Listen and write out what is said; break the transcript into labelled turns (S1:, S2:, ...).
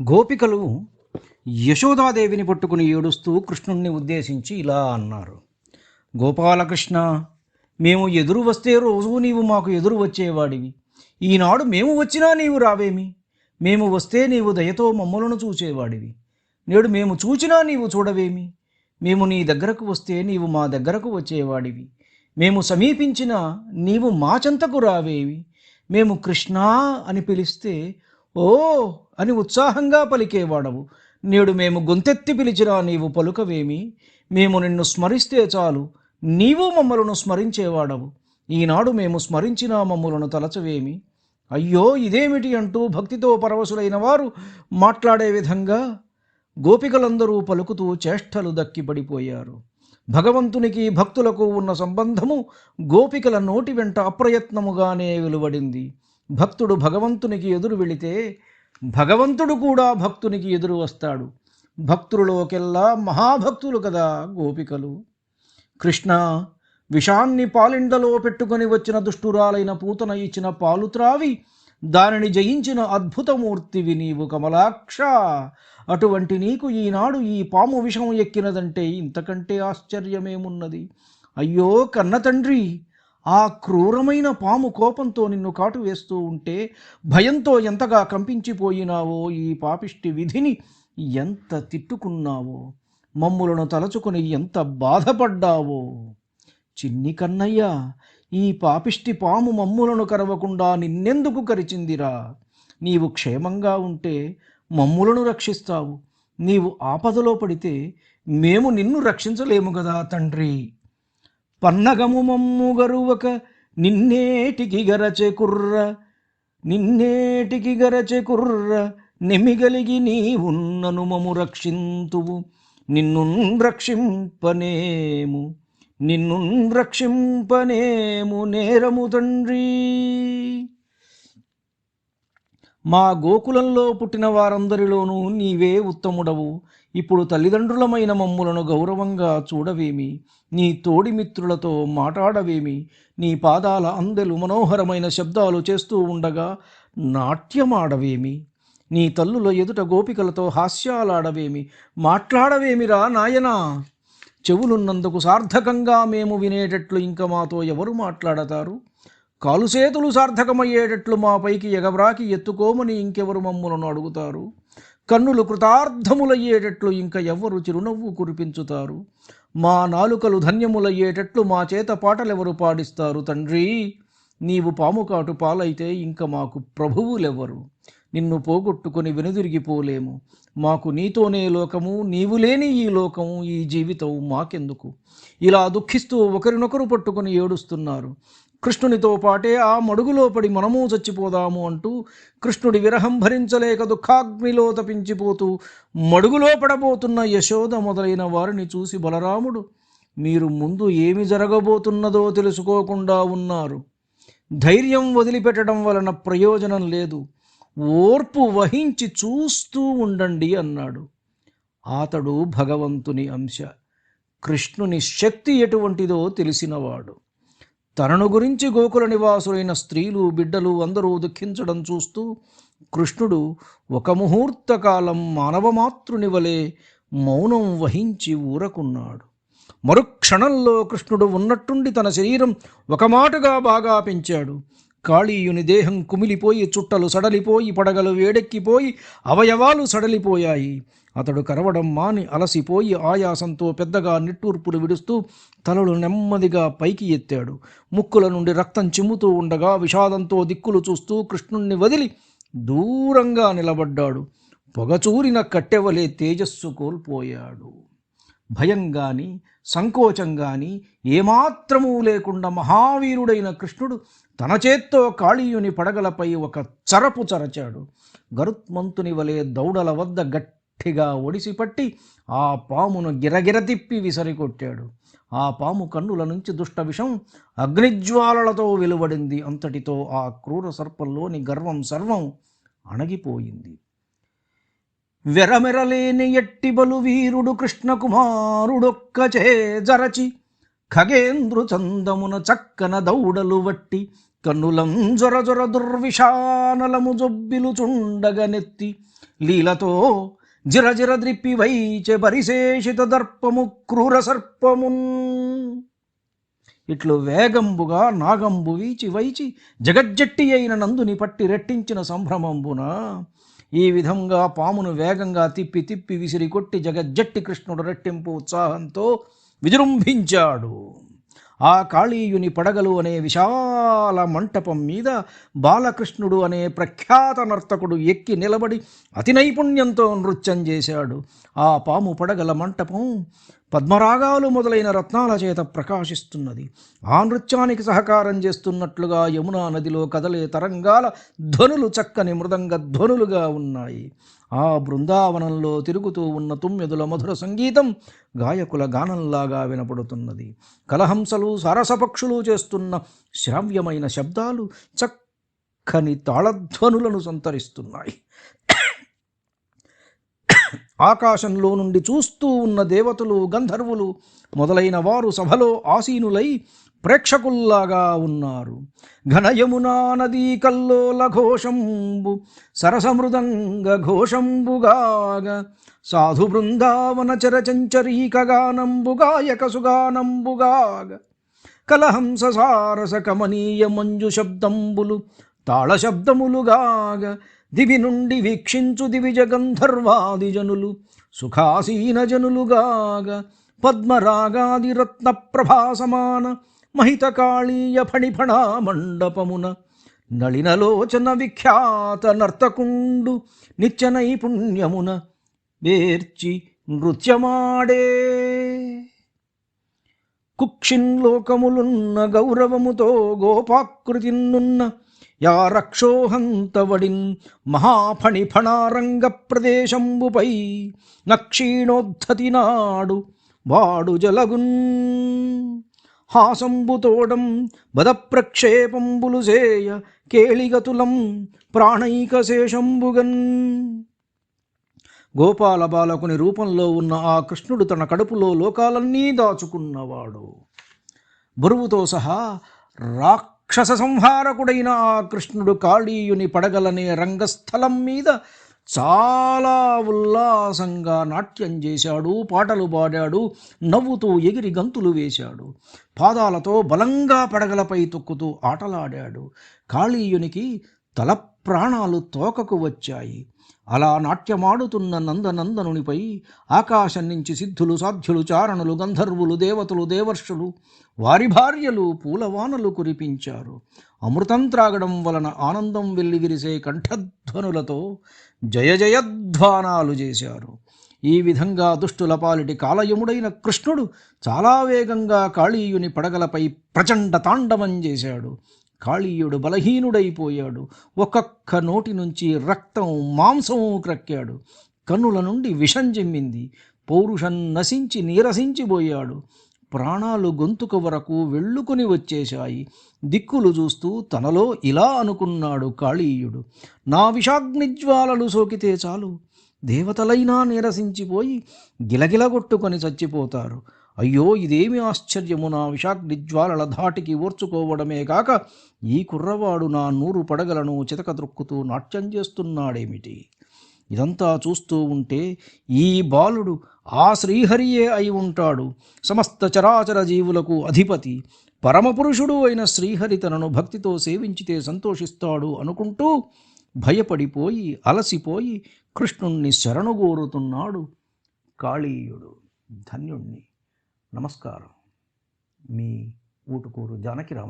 S1: గోపికలు యశోదాదేవిని పట్టుకుని ఏడుస్తూ కృష్ణుణ్ణి ఉద్దేశించి ఇలా అన్నారు. గోపాలకృష్ణ, మేము ఎదురు వస్తే రోజు నీవు మాకు ఎదురు వచ్చేవాడివి. ఈనాడు మేము వచ్చినా నీవు రావేమి? మేము వస్తే నీవు దయతో మమ్మలను చూచేవాడివి. నేడు మేము చూచినా నీవు చూడవేమి? మేము నీ దగ్గరకు వస్తే నీవు మా దగ్గరకు వచ్చేవాడివి. మేము సమీపించినా నీవు మా చెంతకు రావేవి. మేము కృష్ణా అని పిలిస్తే ఓ అని ఉత్సాహంగా పలికేవాడవు. నేడు మేము గొంతెత్తి పిలిచినా నీవు పలుకవేమి? మేము నిన్ను స్మరిస్తే చాలు, నీవు మమ్మలను స్మరించేవాడవు. ఈనాడు మేము స్మరించినా మమ్మలను తలచవేమి? అయ్యో ఇదేమిటి అంటూ భక్తితో పరవశులైన వారు మాట్లాడే విధంగా గోపికలందరూ పలుకుతూ చేష్టలు దక్కిపడిపోయారు. భగవంతునికి భక్తులకు ఉన్న సంబంధము గోపికల నోటి వెంట అప్రయత్నముగానే వెలువడింది. భక్తుడు భగవంతునికి ఎదురు వెళితే భగవంతుడు కూడా భక్తునికి ఎదురు వస్తాడు. భక్తులలోకెల్లా మహాభక్తులు కదా గోపికలు. కృష్ణ, విషాన్ని పాలిండలో పెట్టుకొని వచ్చిన దుష్టురాలైన పూతన ఇచ్చిన పాలు త్రావి దానిని జయించిన అద్భుతమూర్తివి నీవు కమలాక్ష. అటువంటి నీకు ఈనాడు ఈ పాము విషం ఎక్కినదంటే ఇంతకంటే ఆశ్చర్యమేమున్నది? అయ్యో కన్న తండ్రి, ఆ క్రూరమైన పాము కోపంతో నిన్ను కాటు వేస్తూ ఉంటే భయంతో ఎంతగా కంపించిపోయినావో, ఈ పాపిష్టి విధిని ఎంత తిట్టుకున్నావో, మమ్ములను తలచుకొని ఎంత బాధపడ్డావో. చిన్ని కన్నయ్య, ఈ పాపిష్టి పాము మమ్ములను కరవకుండా నిన్నెందుకు కరిచిందిరా? నీవు క్షేమంగా ఉంటే మమ్ములను రక్షిస్తావు. నీవు ఆపదలో పడితే మేము నిన్ను రక్షించలేము కదా తండ్రి. పన్నగము మమ్ము గరువక నిన్నేటికి గరచె కుర్ర నెమిగలిగి నీవున్నను మము రక్షింతువు. నిన్ను రక్షింపనేము నేరము తండ్రి. మా గోకులంలో పుట్టిన వారందరిలోనూ నీవే ఉత్తముడవు. ఇప్పుడు తల్లిదండ్రులమైన మమ్ములను గౌరవంగా చూడవేమి? నీ తోడి మిత్రులతో మాట్లాడవేమి? నీ పాదాల అందెలు మనోహరమైన శబ్దాలు చేస్తూ ఉండగా నాట్యమాడవేమి? నీ తల్లుల ఎదుట గోపికలతో హాస్యాలాడవేమి? మాట్లాడవేమిరా నాయనా? చెవులున్నందుకు సార్థకంగా మేము వినేటట్లు ఇంక మాతో ఎవరు మాట్లాడతారు? కాలుసేతులు సార్థకమయ్యేటట్లు మా పైకి ఎగబ్రాకి ఎత్తుకోమని ఇంకెవరు మమ్ములను అడుగుతారు? కన్నులు కృతార్థములయ్యేటట్లు ఇంక ఎవ్వరు చిరునవ్వు కురిపించుతారు? మా నాలుకలు ధన్యములయ్యేటట్లు మా చేత పాటలెవరు పాడిస్తారు తండ్రి? నీవు పాముకాటు పాలైతే ఇంక మాకు ప్రభువులెవ్వరు? నిన్ను పోగొట్టుకొని వెనుదిరిగిపోలేము. మాకు నీతోనే లోకము, నీవు లేని ఈ లోకము, ఈ జీవితం మాకెందుకు? ఇలా దుఃఖిస్తూ ఒకరినొకరు పట్టుకొని ఏడుస్తున్నారు. కృష్ణునితో పాటే ఆ మడుగులో పడి మనము చచ్చిపోదాము అంటూ కృష్ణుడి విరహం భరించలేక దుఃఖాగ్నిలో తపించిపోతూ మడుగులో పడబోతున్న యశోద మొదలైన వారిని చూసి బలరాముడు, మీరు ముందు ఏమి జరగబోతున్నదో తెలుసుకోకుండా ఉన్నారు. ధైర్యం వదిలిపెట్టడం వలన ప్రయోజనం లేదు. ఓర్పు వహించి చూస్తూ ఉండండి అన్నాడు. అతడు భగవంతుని అంశ, కృష్ణుని శక్తి ఎటువంటిదో తెలిసినవాడు. తనను గురించి గోకుల నివాసులైన స్త్రీలు బిడ్డలు అందరూ దుఃఖించడం చూస్తూ కృష్ణుడు ఒక ముహూర్త కాలం మానవమాతృని వలె మౌనం వహించి ఊరకున్నాడు. మరుక్షణంలో కృష్ణుడు ఉన్నట్టుండి తన శరీరం ఒక మాటుగా బాగా పెంచాడు. కాళీయుని దేహం కుమిలిపోయి, చుట్టలు సడలిపోయి, పడగలు వేడెక్కిపోయి, అవయవాలు సడలిపోయాయి. అతడు కరవడం మాని అలసిపోయి ఆయాసంతో పెద్దగా నిట్టూర్పులు విడుస్తూ తలలు నెమ్మదిగా పైకి ఎత్తాడు. ముక్కుల నుండి రక్తం చిమ్ముతూ ఉండగా విషాదంతో దిక్కులు చూస్తూ కృష్ణుణ్ణి వదిలి దూరంగా నిలబడ్డాడు. పొగచూరిన కట్టెవలే తేజస్సు కోల్పోయాడు. భయం గాని సంకోచం గాని ఏమాత్రమూ లేకుండా మహావీరుడైన కృష్ణుడు తన చేత్తో కాళీయుని పడగలపై ఒక చరపు చరచాడు. గరుత్మంతుని వలె దౌడల వద్ద గట్టిగా ఒడిసిపట్టి ఆ పామును గిరగిర తిప్పి విసరికొట్టాడు. ఆ పాము కన్నుల నుంచి దుష్ట విషం అగ్నిజ్వాలలతో వెలువడింది. అంతటితో ఆ క్రూర సర్పంలోని గర్వం సర్వం అణగిపోయింది. వెరమెరలేని ఎట్టి బలు వీరుడు కృష్ణకుమారుడొక్కచే జరచి ఖగేంద్రు చందమున చక్కన దౌడలు వట్టి కన్నులం జొర జొర దుర్విషానలము జొబ్బిలుచుండగనెత్తి లీలతో జిరజిర ద్రిప్పి వైచె పరిశేషిత దర్పము క్రూర సర్పమున్. ఇట్లు వేగంబుగా నాగంబు వీచి వైచి జగజ్జట్టి అయిన నందుని పట్టి రెట్టించిన సంభ్రమంబున ఈ విధంగా పామును వేగంగా తిప్పి తిప్పి విసిరి కొట్టి జగజ్జట్టి కృష్ణుడు రెట్టింపు ఉత్సాహంతో విజృంభించాడు. ఆ కాళీయుని పడగలు అనే విశాల మంటపం మీద బాలకృష్ణుడు అనే ప్రఖ్యాత నర్తకుడు ఎక్కి నిలబడి అతి నైపుణ్యంతో నృత్యం చేశాడు. ఆ పాము పడగల మంటపం పద్మరాగాలు మొదలైన రత్నాల చేత ప్రకాశిస్తున్నది. ఆ నృత్యానికి సహకారం చేస్తున్నట్లుగా యమునా నదిలో కదలే తరంగాల ధ్వనులు చక్కని మృదంగ ధ్వనులుగా ఉన్నాయి. ఆ బృందావనంలో తిరుగుతూ ఉన్న తుమ్మెదుల మధుర సంగీతం గాయకుల గానంలాగా వినపడుతున్నది. కలహంసలు సరసపక్షులు చేస్తున్న శ్రావ్యమైన శబ్దాలు చక్కని తాళధ్వనులను సంతరిస్తున్నాయి. ఆకాశంలో నుండి చూస్తూ ఉన్న దేవతలు, గంధర్వులు మొదలైన వారు సభలో ఆసీనులై ప్రేక్షకుల్లాగా ఉన్నారు. ఘనయమునా నదీ కల్లోల ఘోషంబు సరసమృదంగ ఘోషంబుగాగ సాధు బృందావన చరచంచరీక గానంబుగాయక సుగానంబుగాగ కలహంస సారస కమనీయ మంజు శబ్దంబులు తాళ శబ్దములుగాగ దివి నుండి వీక్షించు దివిజ గంధర్వాది జనులు సుఖాసీన జనులుగాగ పద్మరాగాది రత్న ప్రభాసమాన మహిత కాళీయ ఫణిఫణా మండపమున నళినలోచన విఖ్యాత నర్తకుండు నిత్య నైపుణ్యమున వేర్చి నృత్యమాడే. కుక్షిన్లోకములున్న గౌరవముతో గోపాకృతిన్నున్న యా రక్షోహంతవడిన్ మహాఫణిఫణారంగ ప్రదేశంబుపై నక్షీణోద్ధతి నాడు వాడు జలగున్ హాసంబుతోడం బదప్రక్షేపంబులు సేయ కేళిగతులం ప్రాణైక శేషంబుగన్. గోపాల బాలకుని రూపంలో ఉన్న ఆ కృష్ణుడు తన కడుపులో లోకాలన్నీ దాచుకున్నవాడు. బరువుతో సహా రాక్షస సంహారకుడైన ఆ కృష్ణుడు కాళీయుని పడగలనే రంగస్థలం మీద చాలా ఉల్లాసంగా నాట్యం చేశాడు, పాటలు పాడాడు, నవ్వుతూ ఎగిరి గంతులు వేశాడు, పాదాలతో బలంగా పడగలపై తొక్కుతూ ఆటలాడాడు. కాళీయునికి తల ప్రాణాలు తోకకు వచ్చాయి. అలా నాట్యమాడుతున్న నందనందనునిపై ఆకాశం నుంచి సిద్ధులు, సాధ్యులు, చారణులు, గంధర్వులు, దేవతలు, దేవర్షులు, వారి భార్యలు పూలవానలు కురిపించారు. అమృతం త్రాగడం వలన ఆనందం వెల్లివిరిసే కంఠధ్వనులతో జయ జయధ్వానాలు చేశారు. ఈ విధంగా దుష్టుల పాలిటి కాలయముడైన కృష్ణుడు చాలా వేగంగా కాళీయుని పడగలపై ప్రచండ తాండవం చేశాడు. కాళీయుడు బలహీనుడైపోయాడు. ఒక్కొక్క నోటి నుంచి రక్తం, మాంసం క్రక్కాడు. కన్నుల నుండి విషం జిమ్మింది. పౌరుషం నశించి నీరసించిపోయాడు. ప్రాణాలు గొంతుకు వరకు వెళ్ళుకుని వచ్చేశాయి. దిక్కులు చూస్తూ తనలో ఇలా అనుకున్నాడు కాళీయుడు, నా విషాగ్నిజ్వాలలు సోకితే చాలు, దేవతలైనా నీరసించిపోయి గిలగిలగొట్టుకొని చచ్చిపోతారు. అయ్యో, ఇదేమి ఆశ్చర్యము! నా విషాగ్నిజ్వాలల ధాటికి ఓర్చుకోవడమే కాక ఈ కుర్రవాడు నా 100 పడగలను చితకద్రొక్కుతూ నాట్యం చేస్తున్నాడేమిటి? ఇదంతా చూస్తూ ఉంటే ఈ బాలుడు ఆ శ్రీహరియే అయి ఉంటాడు. సమస్త చరాచర జీవులకు అధిపతి, పరమపురుషుడు అయిన శ్రీహరి తనను భక్తితో సేవించితే సంతోషిస్తాడు అనుకుంటూ భయపడిపోయి అలసిపోయి కృష్ణుణ్ణి శరణుగోరుతున్నాడు కాళీయుడు. ధన్యుణ్ణి. నమస్కారం. మీ ఊటుకూరు జానకిరామ.